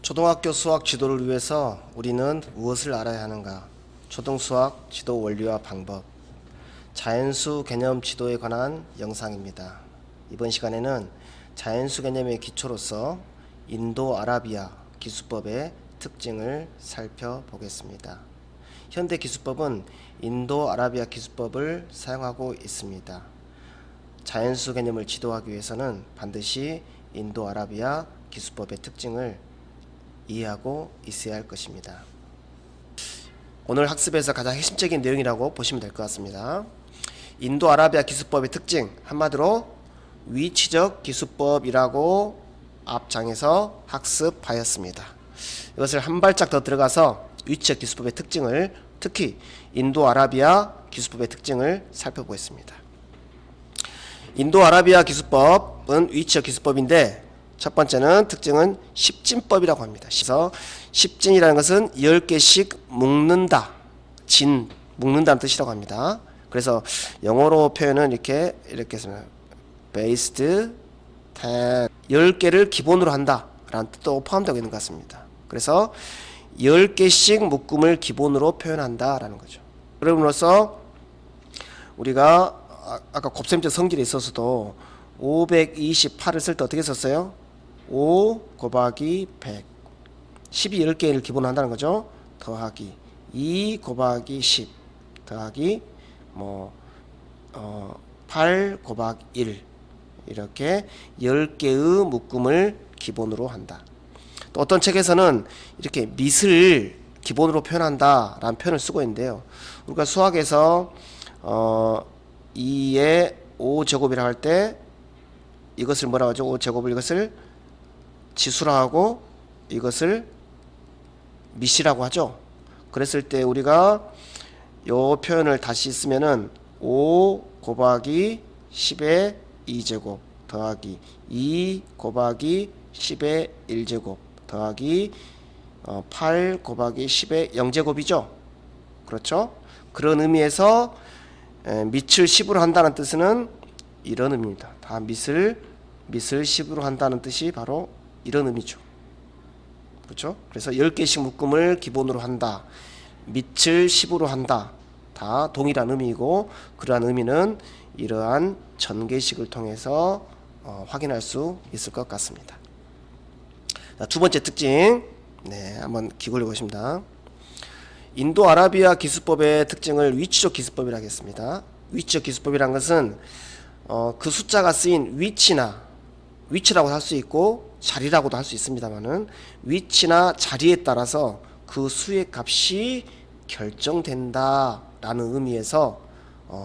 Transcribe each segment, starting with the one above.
초등학교 수학 지도를 위해서 우리는 무엇을 알아야 하는가? 초등수학 지도 원리와 방법, 자연수 개념 지도에 관한 영상입니다. 이번 시간에는 자연수 개념의 기초로서 인도 아라비아 기수법의 특징을 살펴보겠습니다. 현대 기수법은 인도 아라비아 기수법을 사용하고 있습니다. 자연수 개념을 지도하기 위해서는 반드시 인도 아라비아 기수법의 특징을 이해하고 있어야 할 것입니다. 오늘 학습에서 가장 핵심적인 내용이라고 보시면 될 것 같습니다. 인도 아라비아 기수법의 특징, 한마디로 위치적 기수법이라고 앞장에서 학습하였습니다. 이것을 한 발짝 더 들어가서 위치적 기수법의 특징을, 특히 인도 아라비아 기수법의 특징을 살펴보겠습니다. 인도 아라비아 기수법은 위치적 기수법인데, 첫 번째는 특징은 십진법이라고 합니다. 그래서 십진이라는 것은 10개씩 묶는다, 묶는다는 뜻이라고 합니다. 그래서 영어로 표현은 이렇게 씁니다. based 10, 10개를 기본으로 한다 라는 뜻도 포함되어 있는 것 같습니다. 그래서 10개씩 묶음을 기본으로 표현한다 라는 거죠. 그럼으로써 우리가 아까 곱셈적 성질에 있어서도 528을 쓸 때 어떻게 썼어요? 5 곱하기 100, 10이 10개를 기본으로 한다는 거죠. 더하기 2 곱하기 10 더하기 8 곱하기 1, 이렇게 10개의 묶음을 기본으로 한다. 또 어떤 책에서는 이렇게 밑을 기본으로 표현한다 라는 표현을 쓰고 있는데요, 우리가 수학에서 2의 5제곱이라고 할 때 이것을 뭐라고 하죠? 5제곱을 이것을 지수라고 하고 이것을 밑이라고 하죠. 그랬을 때 우리가 이 표현을 다시 쓰면은 5 곱하기 10의 2제곱 더하기 2 곱하기 10의 1제곱 더하기 8 곱하기 10의 0제곱이죠. 그렇죠? 그런 의미에서 밑을 10으로 한다는 뜻은 이런 의미입니다. 다 밑을 10으로 한다는 뜻이 바로 이런 의미죠. 그렇죠? 그래서 10개씩 묶음을 기본으로 한다, 밑을 10으로 한다, 다 동일한 의미이고, 그러한 의미는 이러한 전개식을 통해서 확인할 수 있을 것 같습니다. 자, 두 번째 특징, 한번 기울여 보십니다. 인도 아라비아 기수법의 특징을 위치적 기수법이라고 하겠습니다. 위치적 기수법이란 것은 그 숫자가 쓰인 위치라고 할 수 있고 자리라고도 할 수 있습니다만은, 위치나 자리에 따라서 그 수의 값이 결정된다 라는 의미에서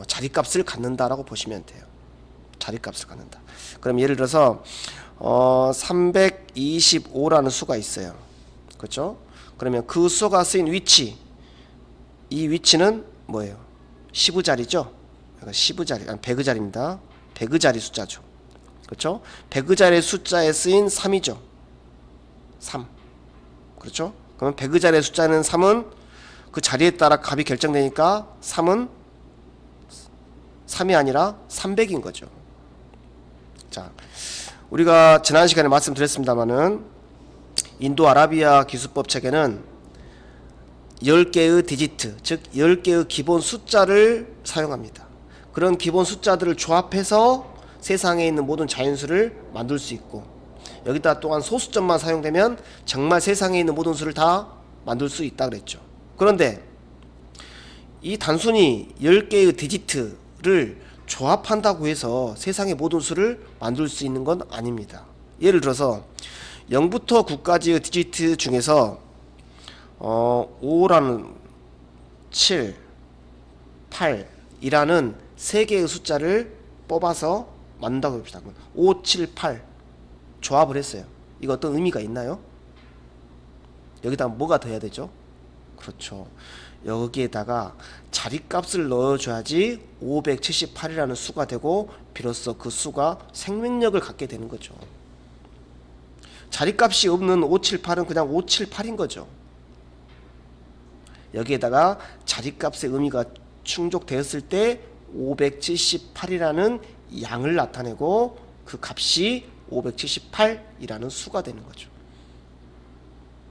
자리값을 갖는다라고 보시면 돼요. 자리값을 갖는다. 그럼 예를 들어서 325라는 수가 있어요. 그렇죠? 그러면 그 수가 쓰인 위치, 이 위치는 뭐예요? 10의 자리죠? 10의 자리, 아니 100의 자리입니다. 100의 자리 숫자죠. 그렇죠? 100의 자리 숫자에 쓰인 3이죠. 3. 그렇죠? 그러면 100의 자리 숫자는 3은 그 자리에 따라 값이 결정되니까 3은 3이 아니라 300인 거죠. 자, 우리가 지난 시간에 말씀드렸습니다만은 인도 아라비아 기수법 책에는 10개의 디지트, 즉 10개의 기본 숫자를 사용합니다. 그런 기본 숫자들을 조합해서 세상에 있는 모든 자연수를 만들 수 있고, 여기다 또한 소수점만 사용되면 정말 세상에 있는 모든 수를 다 만들 수 있다 그랬죠. 그런데 이 단순히 10개의 디지트를 조합한다고 해서 세상의 모든 수를 만들 수 있는 건 아닙니다. 예를 들어서 0부터 9까지의 디지트 중에서 5라는 7, 8이라는 3개의 숫자를 뽑아서 만든다고 합시다. 5, 7, 8 조합을 했어요. 이거 어떤 의미가 있나요? 여기다 뭐가 더 해야 되죠? 그렇죠. 여기에다가 자리값을 넣어줘야지 578이라는 수가 되고 비로소 그 수가 생명력을 갖게 되는 거죠. 자리값이 없는 578은 그냥 578인 거죠. 여기에다가 자리값의 의미가 충족되었을 때 578이라는 양을 나타내고 그 값이 578이라는 수가 되는 거죠.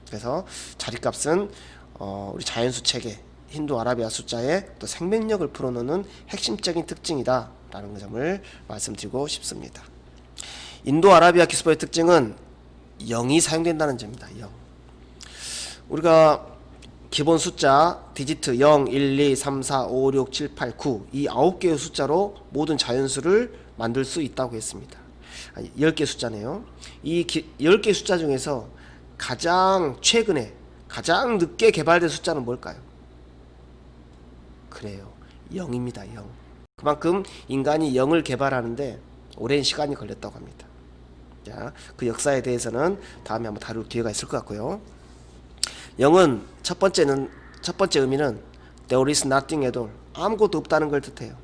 그래서 자리값은 우리 자연수 체계 힌두 아라비아 숫자의 또 생명력을 풀어놓는 핵심적인 특징이다 라는 점을 말씀드리고 싶습니다. 인도 아라비아 기술법의 특징은 0이 사용된다는 점입니다. 0. 우리가 기본 숫자 디지트 0, 1, 2, 3, 4, 5, 6, 7, 8, 9 이 9개의 숫자로 모든 자연수를 만들 수 있다고 했습니다. 10개 숫자네요. 이 10개 숫자 중에서 가장 최근에 가장 늦게 개발된 숫자는 뭘까요? 그래요. 0입니다. 0. 그만큼 인간이 0을 개발하는데 오랜 시간이 걸렸다고 합니다. 자, 그 역사에 대해서는 다음에 한번 다룰 기회가 있을 것 같고요. 0은 첫 번째 의미는 there is nothing at all. 아무것도 없다는 걸 뜻해요.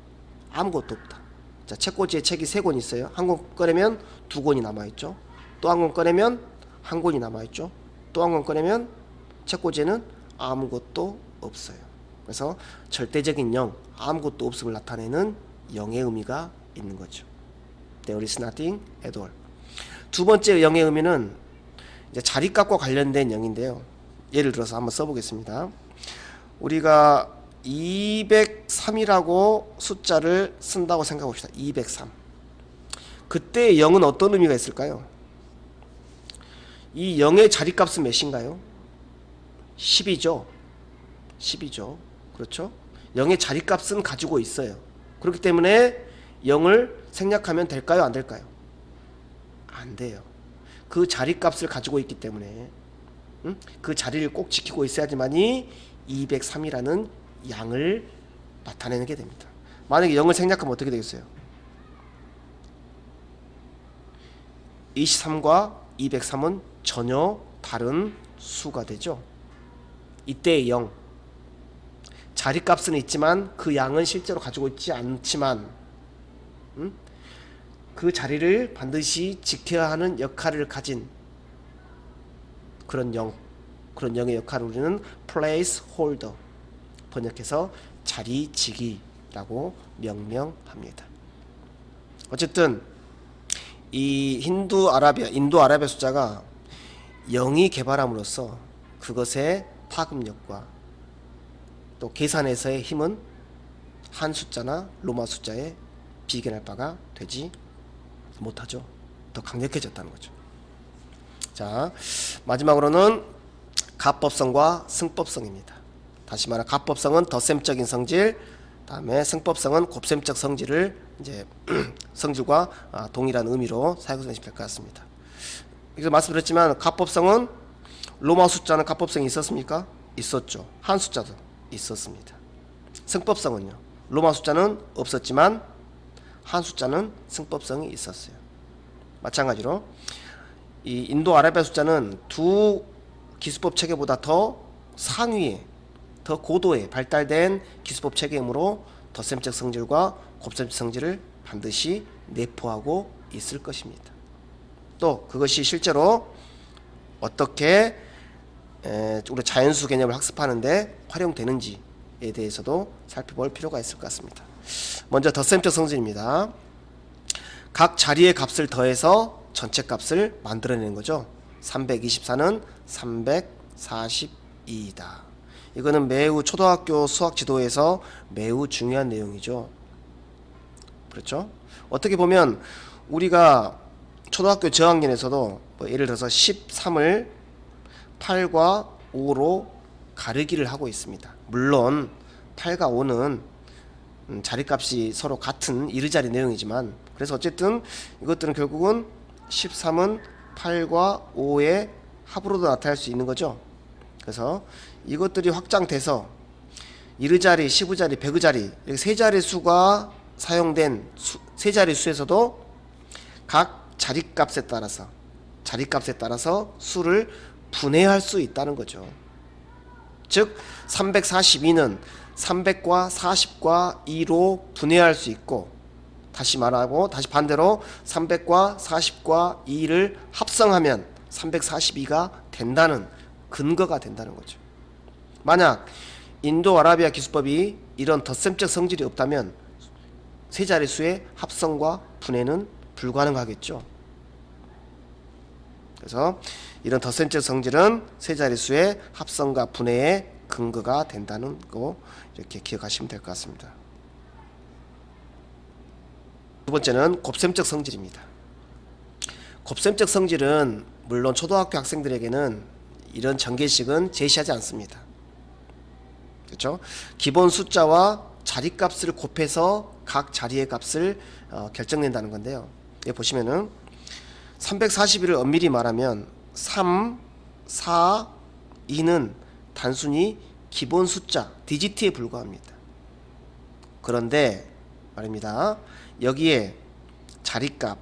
아무것도 없다. 자, 책꽂이에 책이 3권 있어요. 한 권 꺼내면 2권이 남아있죠. 또 한 권 꺼내면 1권이 남아있죠. 또 한 권 꺼내면 책꽂이에는 아무것도 없어요. 그래서 절대적인 0, 아무것도 없음을 나타내는 0의 의미가 있는 거죠. There is nothing at all. 두 번째 0의 의미는 이제 자리값과 관련된 0인데요. 예를 들어서 한번 써보겠습니다. 우리가 203이라고 숫자를 쓴다고 생각해 봅시다. 203. 그때 0은 어떤 의미가 있을까요? 이 0의 자리값은 몇인가요? 10이죠. 10이죠. 그렇죠? 0의 자리값은 가지고 있어요. 그렇기 때문에 0을 생략하면 될까요? 안 될까요? 안 돼요. 그 자리값을 가지고 있기 때문에 그 자리를 꼭 지키고 있어야지만이 203이라는 양을 나타내는 게 됩니다. 만약에 0을 생략하면 어떻게 되겠어요? 23과 203은 전혀 다른 수가 되죠. 이때의 0 자리값은 있지만 그 양은 실제로 가지고 있지 않지만 그 자리를 반드시 지켜야 하는 역할을 가진 그런 0, 그런 0의 역할을 우리는 place holder, 번역해서 자리지기라고 명명합니다. 어쨌든 이 인도 아라비아 숫자가 0이 개발함으로써 그것의 파급력과 또 계산에서의 힘은 한 숫자나 로마 숫자에 비견할 바가 되지 못하죠. 더 강력해졌다는 거죠. 자, 마지막으로는 가법성과 승법성입니다. 다시 말해 가법성은 덧셈적인 성질, 다음에 승법성은 곱셈적 성질을 이제 성질과 동일한 의미로 사용하시면 될 것 같습니다. 이거 말씀드렸지만 가법성은 로마 숫자는 가법성이 있었습니까? 있었죠. 한 숫자도 있었습니다. 승법성은요. 로마 숫자는 없었지만 한 숫자는 승법성이 있었어요. 마찬가지로 이 인도 아라비아 숫자는 두 기수법 체계보다 더 상위에 더 고도에 발달된 기수법 체계이므로 덧셈적 성질과 곱셈적 성질을 반드시 내포하고 있을 것입니다. 또 그것이 실제로 어떻게 우리 자연수 개념을 학습하는데 활용되는지에 대해서도 살펴볼 필요가 있을 것 같습니다. 먼저 덧셈적 성질입니다. 각 자리의 값을 더해서 전체 값을 만들어내는 거죠. 324는 342이다. 이거는 매우 초등학교 수학 지도에서 매우 중요한 내용이죠. 그렇죠? 어떻게 보면 우리가 초등학교 저학년에서도 뭐 예를 들어서 13을 8과 5로 가르기를 하고 있습니다. 물론 8과 5는 자리값이 서로 같은 이르자리 내용이지만 그래서 어쨌든 이것들은 결국은 13은 8과 5의 합으로도 나타날 수 있는 거죠. 그래서 이것들이 확장돼서 이르자리, 시부자리, 배그자리 이렇게 세 자리 수가 사용된 세 자리 수에서도 각 자리값에 따라서 수를 분해할 수 있다는 거죠. 즉 342는 300과 40과 2로 분해할 수 있고 다시 말하고 다시 반대로 300과 40과 2를 합성하면 342가 된다는 근거가 된다는 거죠. 만약 인도 아라비아 기수법이 이런 덧셈적 성질이 없다면 세 자릿수의 합성과 분해는 불가능하겠죠. 그래서 이런 덧셈적 성질은 세 자릿수의 합성과 분해의 근거가 된다는 거 이렇게 기억하시면 될 것 같습니다. 두 번째는 곱셈적 성질입니다. 곱셈적 성질은 물론 초등학교 학생들에게는 이런 전개식은 제시하지 않습니다. 그렇죠? 기본 숫자와 자리값을 곱해서 각 자리의 값을 결정낸다는 건데요. 여기 보시면은 341을 엄밀히 말하면 3, 4, 2는 단순히 기본 숫자 디지트에 불과합니다. 그런데 말입니다. 여기에 자리값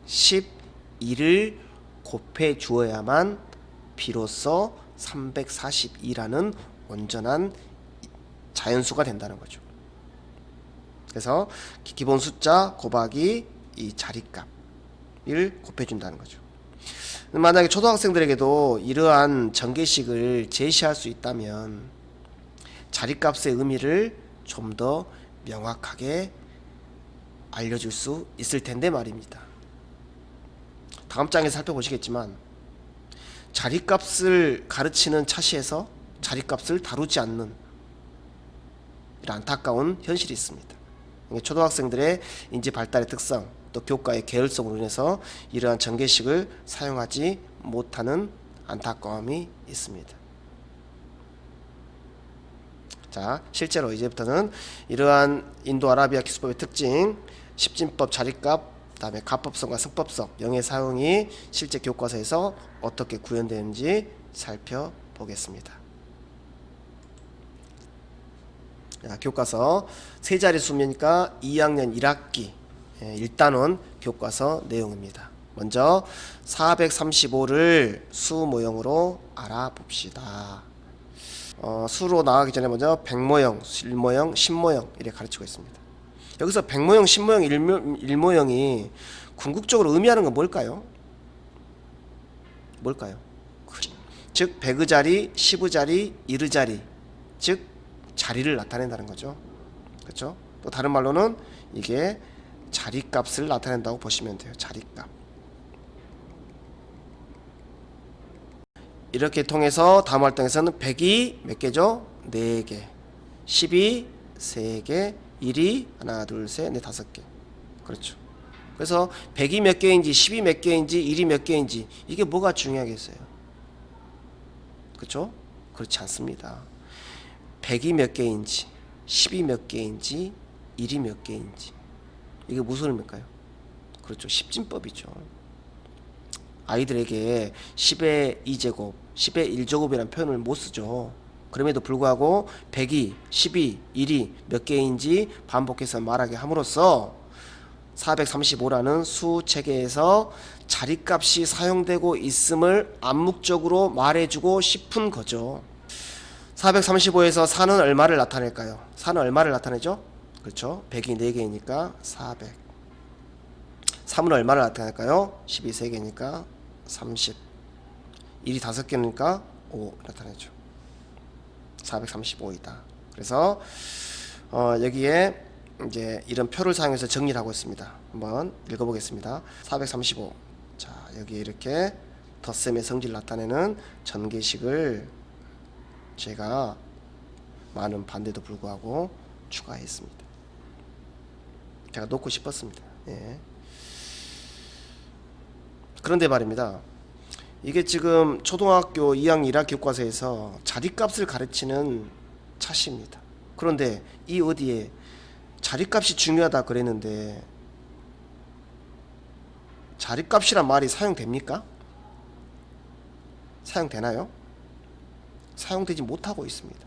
112를 곱해 주어야만 비로소 342라는 온전한 자연수가 된다는 거죠. 그래서 기본 숫자 곱하기 이 자리값을 곱해준다는 거죠. 만약에 초등학생들에게도 이러한 전개식을 제시할 수 있다면 자리값의 의미를 좀 더 명확하게 알려줄 수 있을 텐데 말입니다. 다음 장에 살펴보시겠지만 자리값을 가르치는 차시에서 자리값을 다루지 않는 이런 안타까운 현실이 있습니다. 초등학생들의 인지 발달의 특성 또 교과의 계열성으로 인해서 이러한 전개식을 사용하지 못하는 안타까움이 있습니다. 자, 실제로 이제부터는 이러한 인도 아라비아 기술법의 특징, 십진법 자리값, 그다음에 가법성과 승법성, 영의 사용이 실제 교과서에서 어떻게 구현되는지 살펴보겠습니다. 자, 교과서 세 자리 수면이니까 2학년 1학기 1단원 교과서 내용입니다. 먼저 435를 수 모형으로 알아봅시다. 수로 나가기 전에 먼저 백모형, 일모형, 십모형 이렇게 가르치고 있습니다. 여기서 백모형, 십모형, 일모형이 궁극적으로 의미하는 건 뭘까요? 즉 백의 자리, 십의 자리, 일의 자리, 즉 자리를 나타낸다는 거죠. 그렇죠? 또 다른 말로는 이게 자리값을 나타낸다고 보시면 돼요. 자리값. 이렇게 통해서 다음 활동에서는 100이 몇 개죠? 4개, 10이 3개, 1이 하나, 둘, 셋, 넷, 5개. 그렇죠. 그래서 100이 몇 개인지, 10이 몇 개인지, 1이 몇 개인지 이게 뭐가 중요하겠어요? 그렇죠? 그렇지 않습니다. 100이 몇 개인지, 10이 몇 개인지, 1이 몇 개인지 이게 무슨 의미일까요? 그렇죠. 십진법이죠. 아이들에게 10의 2제곱, 10의 1제곱이라는 표현을 못 쓰죠. 그럼에도 불구하고 100이, 10이, 1이 몇 개인지 반복해서 말하게 함으로써 435라는 수 체계에서 자리값이 사용되고 있음을 암묵적으로 말해주고 싶은 거죠. 435에서 4는 얼마를 나타낼까요? 4는 얼마를 나타내죠? 그렇죠. 100이 4개이니까 400. 3은 얼마를 나타낼까요? 10이 3개니까 30. 1이 5개니까 5 나타내죠. 435이다. 그래서 여기에 이제 이런 표를 사용해서 정리를 하고 있습니다. 한번 읽어보겠습니다. 435. 자, 여기 이렇게 덧셈의 성질을 나타내는 전개식을 제가 많은 반대도 불구하고 추가했습니다. 제가 놓고 싶었습니다. 예. 그런데 말입니다. 이게 지금 초등학교 2학년 1학기 교과서에서 자리값을 가르치는 차시입니다. 그런데 이 어디에 자리값이 중요하다 그랬는데 자리값이란 말이 사용됩니까? 사용되나요? 사용되지 못하고 있습니다.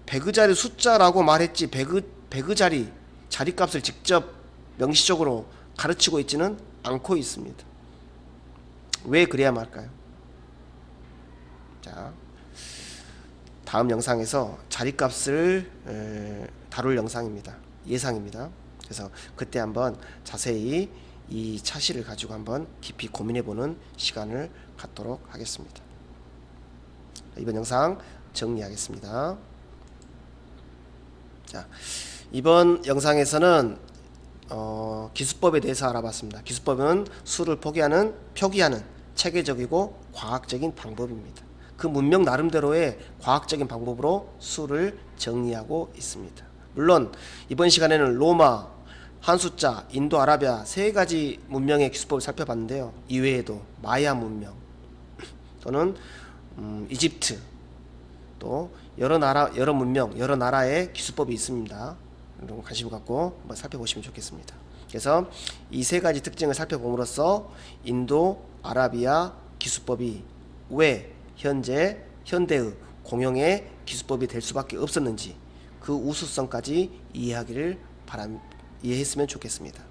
백의 자리 숫자라고 말했지 백의 자리 자리값을 직접 명시적으로 가르치고 있지는 않고 있습니다. 왜 그래야 말까요? 자, 다음 영상에서 자리값을 다룰 영상입니다. 예상입니다. 그래서 그때 한번 자세히 이 차시를 가지고 한번 깊이 고민해보는 시간을 갖도록 하겠습니다. 이번 영상 정리하겠습니다. 자, 이번 영상에서는 기수법에 대해서 알아봤습니다. 기수법은 수를 표기하는 체계적이고 과학적인 방법입니다. 그 문명 나름대로의 과학적인 방법으로 수를 정리하고 있습니다. 물론 이번 시간에는 로마, 한숫자, 인도 아라비아 세 가지 문명의 기술법을 살펴봤는데요. 이외에도 마야 문명 또는 이집트 또 여러 나라, 여러 문명, 여러 나라의 기술법이 있습니다. 여러분 관심을 갖고 한번 살펴보시면 좋겠습니다. 그래서 이 세 가지 특징을 살펴봄으로써 인도 아라비아 기술법이 왜 현재 현대의 공용의 기술법이 될 수밖에 없었는지 그 우수성까지 이해했으면 좋겠습니다.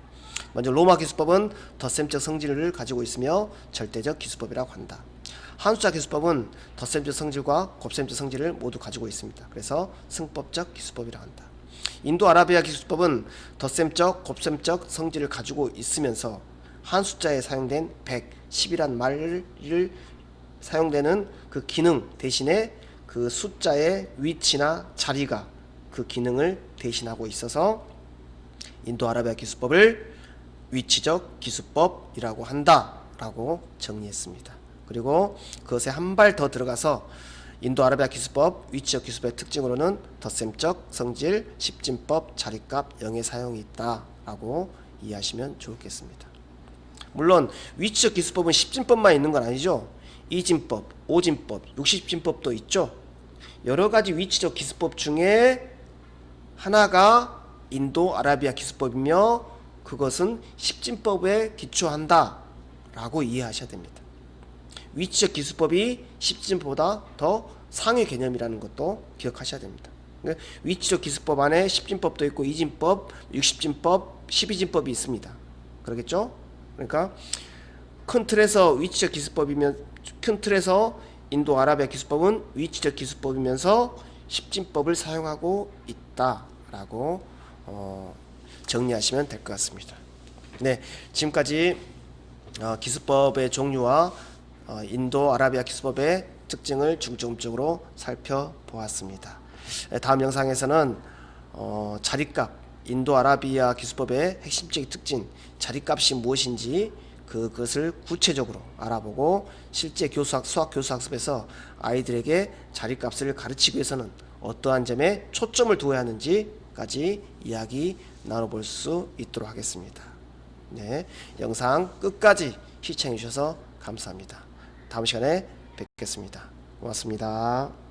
먼저 로마 기술법은 덧셈적 성질을 가지고 있으며 절대적 기술법이라고 한다. 한숫자 기술법은 덧셈적 성질과 곱셈적 성질을 모두 가지고 있습니다. 그래서 승법적 기술법이라고 한다. 인도 아라비아 기술법은 덧셈적, 곱셈적 성질을 가지고 있으면서 한숫자에 사용된 110이란 말을 사용되는 그 기능 대신에 그 숫자의 위치나 자리가 그 기능을 대신하고 있어서 인도 아라비아 기술법을 위치적 기술법이라고 한다라고 정리했습니다. 그리고 그것에 한 발 더 들어가서 인도 아라비아 기술법 위치적 기술법의 특징으로는 덧셈적 성질, 십진법, 자리값, 영의 사용이 있다라고 이해하시면 좋겠습니다. 물론 위치적 기술법은 십진법만 있는 건 아니죠. 이진법, 오진법, 육십진법도 있죠. 여러 가지 위치적 기술법 중에 하나가 인도 아라비아 기술법이며 그것은 십진법에 기초한다 라고 이해하셔야 됩니다. 위치적 기술법이 십진법보다 더 상위 개념이라는 것도 기억하셔야 됩니다. 위치적 기술법 안에 십진법도 있고 이진법, 육십진법, 십이진법이 있습니다. 그러겠죠? 그러니까 큰 틀에서 위치적 기술법이면 큰 틀에서 인도 아라비아 기술법은 위치적 기술법이면서 십진법을 사용하고 있다라고 정리하시면 될 것 같습니다. 네, 지금까지 기술법의 종류와 인도 아라비아 기술법의 특징을 중점적으로 살펴보았습니다. 다음 영상에서는 자리값, 인도 아라비아 기술법의 핵심적인 특징, 자리값이 무엇인지 그것을 구체적으로 알아보고 실제 수학 교수학습에서 아이들에게 자리값을 가르치기 위해서는 어떠한 점에 초점을 두어야 하는지까지 이야기 나눠볼 수 있도록 하겠습니다. 네, 영상 끝까지 시청해 주셔서 감사합니다. 다음 시간에 뵙겠습니다. 고맙습니다.